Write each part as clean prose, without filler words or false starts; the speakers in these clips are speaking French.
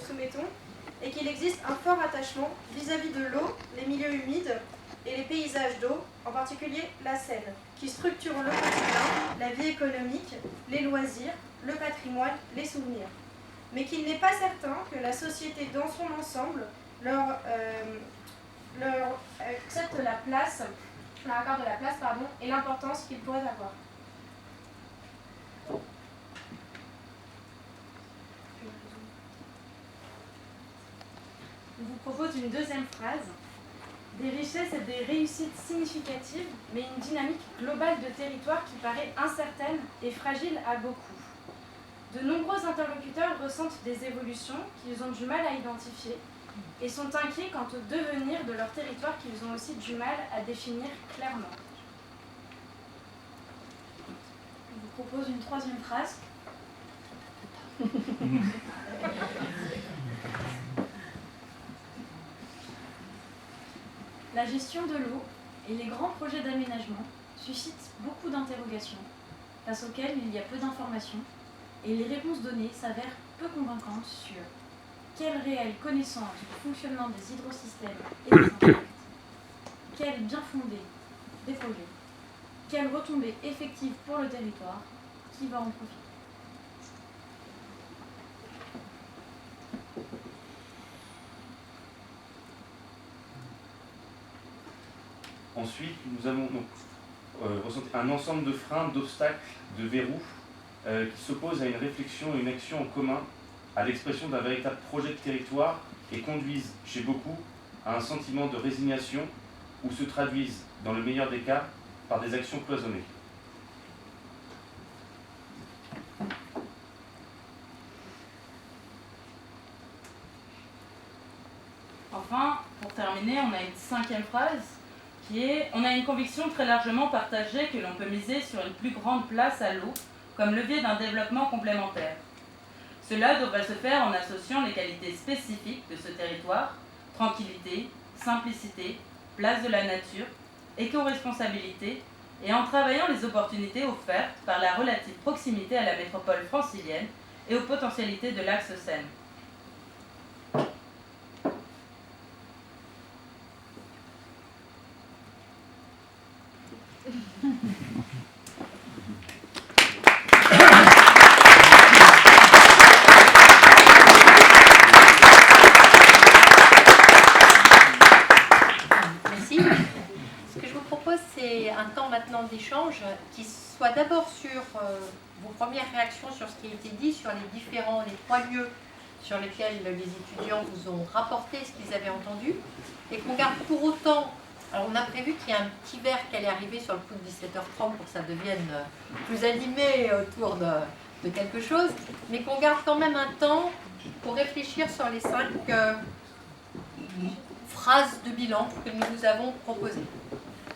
soumettons est qu'il existe un fort attachement vis-à-vis de l'eau, les milieux humides et les paysages d'eau, en particulier la Seine, qui structurent le quotidien, la vie économique, les loisirs, le patrimoine, les souvenirs. Mais qu'il n'est pas certain que la société dans son ensemble leur accorde la place et l'importance qu'ils pourraient avoir. Je vous propose une deuxième phrase. Des richesses et des réussites significatives, mais une dynamique globale de territoire qui paraît incertaine et fragile à beaucoup. De nombreux interlocuteurs ressentent des évolutions qu'ils ont du mal à identifier et sont inquiets quant au devenir de leur territoire qu'ils ont aussi du mal à définir clairement. Je vous propose une troisième phrase. La gestion de l'eau et les grands projets d'aménagement suscitent beaucoup d'interrogations, face auxquelles il y a peu d'informations, et les réponses données s'avèrent peu convaincantes sur quelle réelle connaissance du fonctionnement des hydrosystèmes et des impacts, quel bien fondé des projets, quelle retombée effective pour le territoire, qui va en profiter. Ensuite, nous avons donc ressenti un ensemble de freins, d'obstacles, de verrous qui s'opposent à une réflexion et une action en commun, à l'expression d'un véritable projet de territoire et conduisent chez beaucoup à un sentiment de résignation ou se traduisent, dans le meilleur des cas, par des actions cloisonnées. Enfin, pour terminer, on a une cinquième phrase qui est « On a une conviction très largement partagée que l'on peut miser sur une plus grande place à l'eau comme levier d'un développement complémentaire. Cela devrait se faire en associant les qualités spécifiques de ce territoire, tranquillité, simplicité, place de la nature, éco-responsabilité, et en travaillant les opportunités offertes par la relative proximité à la métropole francilienne et aux potentialités de l'axe Seine. » d'échange qui soit d'abord sur vos premières réactions sur ce qui a été dit, sur les trois lieux sur lesquels les étudiants vous ont rapporté ce qu'ils avaient entendu, et qu'on garde pour autant, alors on a prévu qu'il y ait un petit verre qui allait arriver sur le coup de 17h30 pour que ça devienne plus animé autour de quelque chose, mais qu'on garde quand même un temps pour réfléchir sur les 5 phrases de bilan que nous vous avons proposées.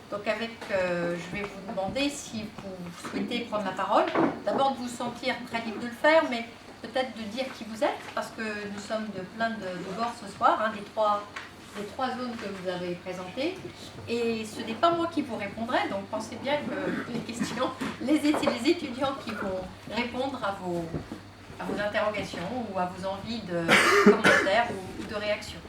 Donc je vais vous demander si vous souhaitez prendre la parole, d'abord de vous sentir très libre de le faire, mais peut-être de dire qui vous êtes, parce que nous sommes de plein de bords ce soir, des trois zones que vous avez présentées, et ce n'est pas moi qui vous répondrai, donc pensez bien que les questions, c'est les étudiants qui vont répondre à vos interrogations ou à vos envies de commentaires ou de réactions.